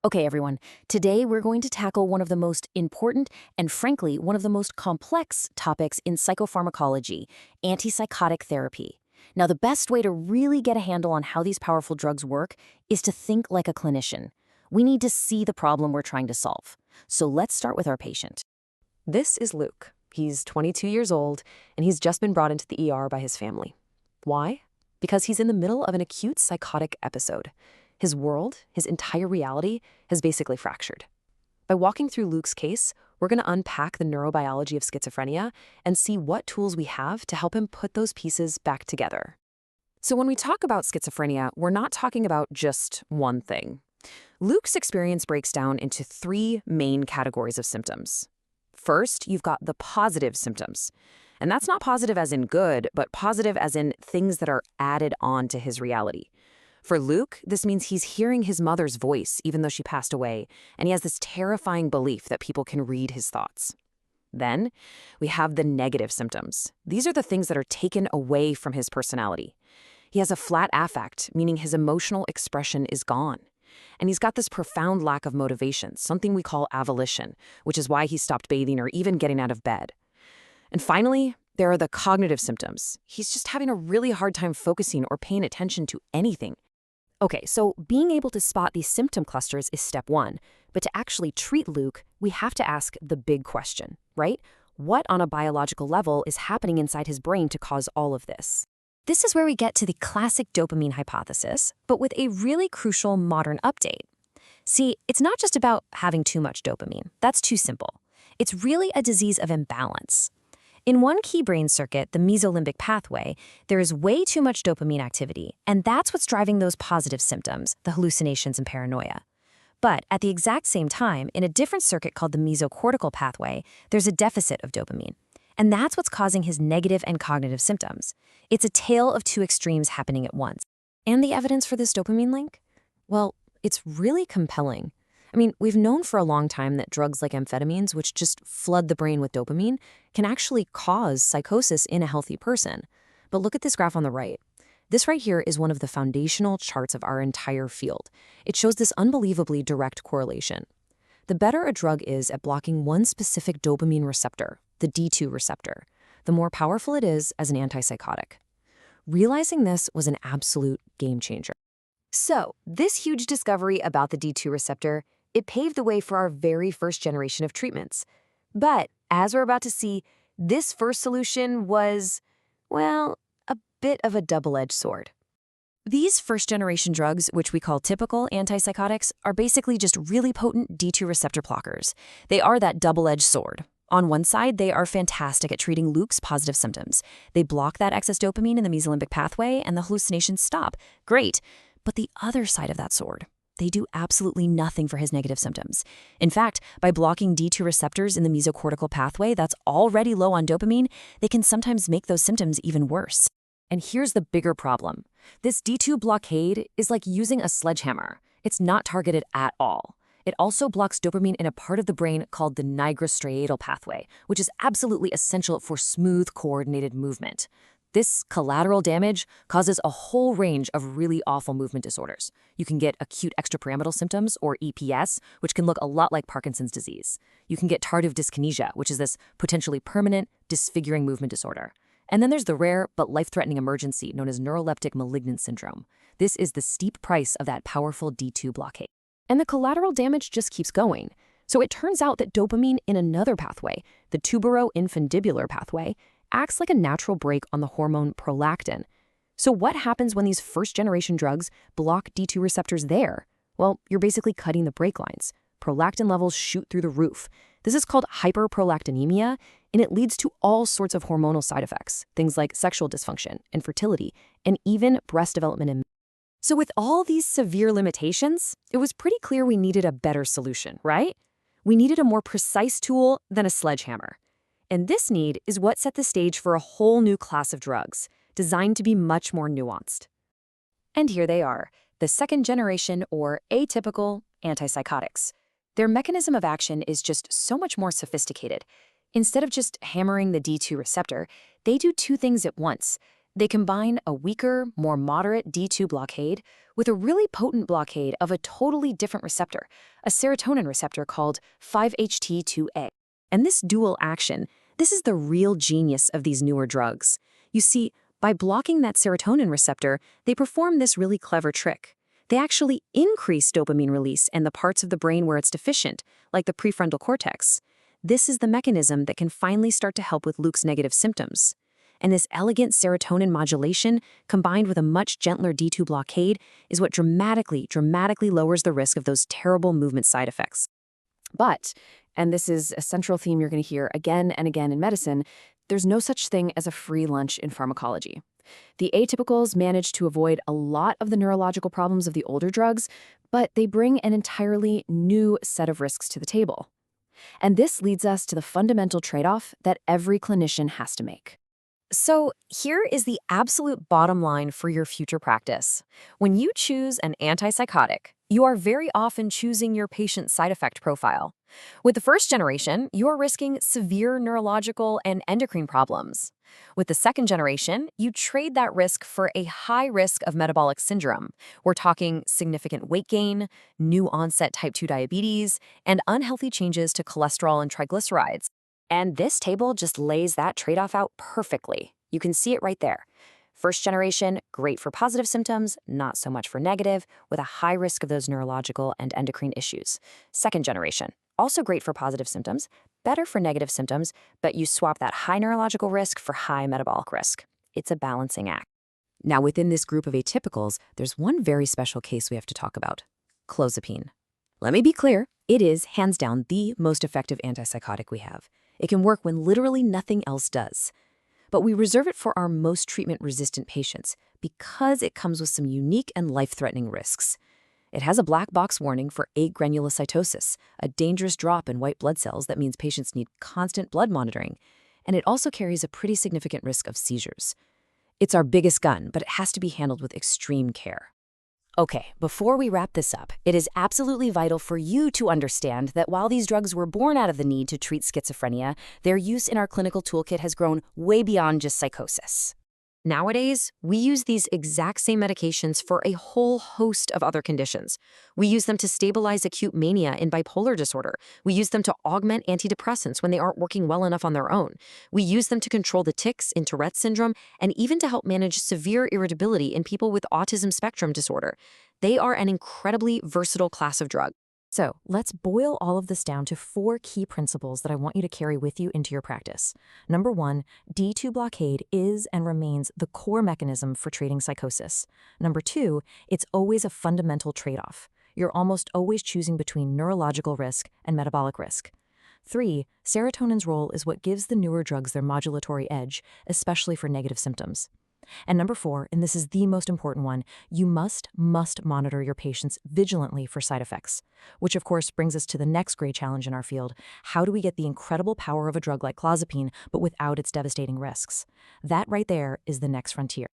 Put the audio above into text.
Okay, everyone, today we're going to tackle one of the most important and, frankly, one of the most complex topics in psychopharmacology, antipsychotic therapy. Now, the best way to really get a handle on how these powerful drugs work is to think like a clinician. We need to see the problem we're trying to solve. So let's start with our patient. This is Luke. He's 22 years old, and he's just been brought into the ER by his family. Why? Because he's in the middle of an acute psychotic episode. His world, his entire reality, has basically fractured. By walking through Luke's case, we're going to unpack the neurobiology of schizophrenia and see what tools we have to help him put those pieces back together. So when we talk about schizophrenia, we're not talking about just one thing. Luke's experience breaks down into three main categories of symptoms. First, you've got the positive symptoms. And that's not positive as in good, but positive as in things that are added on to his reality. For Luke, this means he's hearing his mother's voice even though she passed away, and he has this terrifying belief that people can read his thoughts. Then, we have the negative symptoms. These are the things that are taken away from his personality. He has a flat affect, meaning his emotional expression is gone. And he's got this profound lack of motivation, something we call avolition, which is why he stopped bathing or even getting out of bed. And finally, there are the cognitive symptoms. He's just having a really hard time focusing or paying attention to anything. Okay, so being able to spot these symptom clusters is step one, but to actually treat Luke, we have to ask the big question, right? What on a biological level is happening inside his brain to cause all of this? This is where we get to the classic dopamine hypothesis, but with a really crucial modern update. See, it's not just about having too much dopamine. That's too simple. It's really a disease of imbalance. In one key brain circuit, the mesolimbic pathway, there is way too much dopamine activity, and that's what's driving those positive symptoms, the hallucinations and paranoia. But at the exact same time, in a different circuit called the mesocortical pathway, there's a deficit of dopamine. And that's what's causing his negative and cognitive symptoms. It's a tale of two extremes happening at once. And the evidence for this dopamine link? Well, it's really compelling. I mean, we've known for a long time that drugs like amphetamines, which just flood the brain with dopamine, can actually cause psychosis in a healthy person. But look at this graph on the right. This right here is one of the foundational charts of our entire field. It shows this unbelievably direct correlation. The better a drug is at blocking one specific dopamine receptor, the D2 receptor, the more powerful it is as an antipsychotic. Realizing this was an absolute game changer. So, this huge discovery about the D2 receptor, it paved the way for our very first generation of treatments. But, as we're about to see, this first solution was, well, a bit of a double-edged sword. These first-generation drugs, which we call typical antipsychotics, are basically just really potent D2 receptor blockers. They are that double-edged sword. On one side, they are fantastic at treating Luke's positive symptoms. They block that excess dopamine in the mesolimbic pathway, and the hallucinations stop. Great. But the other side of that sword, they do absolutely nothing for his negative symptoms. In fact, by blocking D2 receptors in the mesocortical pathway that's already low on dopamine, they can sometimes make those symptoms even worse. And here's the bigger problem. This D2 blockade is like using a sledgehammer. It's not targeted at all. It also blocks dopamine in a part of the brain called the nigrostriatal pathway, which is absolutely essential for smooth, coordinated movement. This collateral damage causes a whole range of really awful movement disorders. You can get acute extrapyramidal symptoms, or EPS, which can look a lot like Parkinson's disease. You can get tardive dyskinesia, which is this potentially permanent, disfiguring movement disorder. And then there's the rare but life-threatening emergency known as neuroleptic malignant syndrome. This is the steep price of that powerful D2 blockade. And the collateral damage just keeps going. So it turns out that dopamine in another pathway, the tuberoinfundibular pathway, acts like a natural brake on the hormone prolactin. So what happens when these first-generation drugs block D2 receptors there? Well, you're basically cutting the brake lines. Prolactin levels shoot through the roof. This is called hyperprolactinemia, and it leads to all sorts of hormonal side effects, things like sexual dysfunction, infertility, and even breast development. So with all these severe limitations, it was pretty clear we needed a better solution, right? We needed a more precise tool than a sledgehammer. And this need is what set the stage for a whole new class of drugs, designed to be much more nuanced. And here they are, the second generation or atypical antipsychotics. Their mechanism of action is just so much more sophisticated. Instead of just hammering the D2 receptor, they do two things at once. They combine a weaker, more moderate D2 blockade with a really potent blockade of a totally different receptor, a serotonin receptor called 5-HT2A. And this dual action, this is the real genius of these newer drugs. You see, by blocking that serotonin receptor, they perform this really clever trick. They actually increase dopamine release in the parts of the brain where it's deficient, like the prefrontal cortex. This is the mechanism that can finally start to help with Luke's negative symptoms. And this elegant serotonin modulation, combined with a much gentler D2 blockade, is what dramatically lowers the risk of those terrible movement side effects. But, and this is a central theme you're going to hear again and again in medicine, there's no such thing as a free lunch in pharmacology. The atypicals manage to avoid a lot of the neurological problems of the older drugs, but they bring an entirely new set of risks to the table. And this leads us to the fundamental trade-off that every clinician has to make. So here is the absolute bottom line for your future practice. When you choose an antipsychotic, you are very often choosing your patient's side effect profile. With the first generation, you are risking severe neurological and endocrine problems. With the second generation, you trade that risk for a high risk of metabolic syndrome. We're talking significant weight gain, new onset type 2 diabetes, and unhealthy changes to cholesterol and triglycerides. And this table just lays that trade-off out perfectly. You can see it right there. First generation, great for positive symptoms, not so much for negative, with a high risk of those neurological and endocrine issues. Second generation, also great for positive symptoms, better for negative symptoms, but you swap that high neurological risk for high metabolic risk. It's a balancing act. Now, within this group of atypicals, there's one very special case we have to talk about: clozapine. Let me be clear, it is, hands down, the most effective antipsychotic we have. It can work when literally nothing else does. But we reserve it for our most treatment-resistant patients because it comes with some unique and life-threatening risks. It has a black box warning for agranulocytosis, a dangerous drop in white blood cells that means patients need constant blood monitoring. And it also carries a pretty significant risk of seizures. It's our biggest gun, but it has to be handled with extreme care. Okay, before we wrap this up, it is absolutely vital for you to understand that while these drugs were born out of the need to treat schizophrenia, their use in our clinical toolkit has grown way beyond just psychosis. Nowadays, we use these exact same medications for a whole host of other conditions. We use them to stabilize acute mania in bipolar disorder. We use them to augment antidepressants when they aren't working well enough on their own. We use them to control the tics in Tourette's syndrome and even to help manage severe irritability in people with autism spectrum disorder. They are an incredibly versatile class of drug. So let's boil all of this down to 4 key principles that I want you to carry with you into your practice. Number 1, D2 blockade is and remains the core mechanism for treating psychosis. Number 2, it's always a fundamental trade-off. You're almost always choosing between neurological risk and metabolic risk. 3, serotonin's role is what gives the newer drugs their modulatory edge, especially for negative symptoms. And number 4, and this is the most important one, you must monitor your patients vigilantly for side effects. Which of course brings us to the next great challenge in our field. How do we get the incredible power of a drug like clozapine, but without its devastating risks? That right there is the next frontier.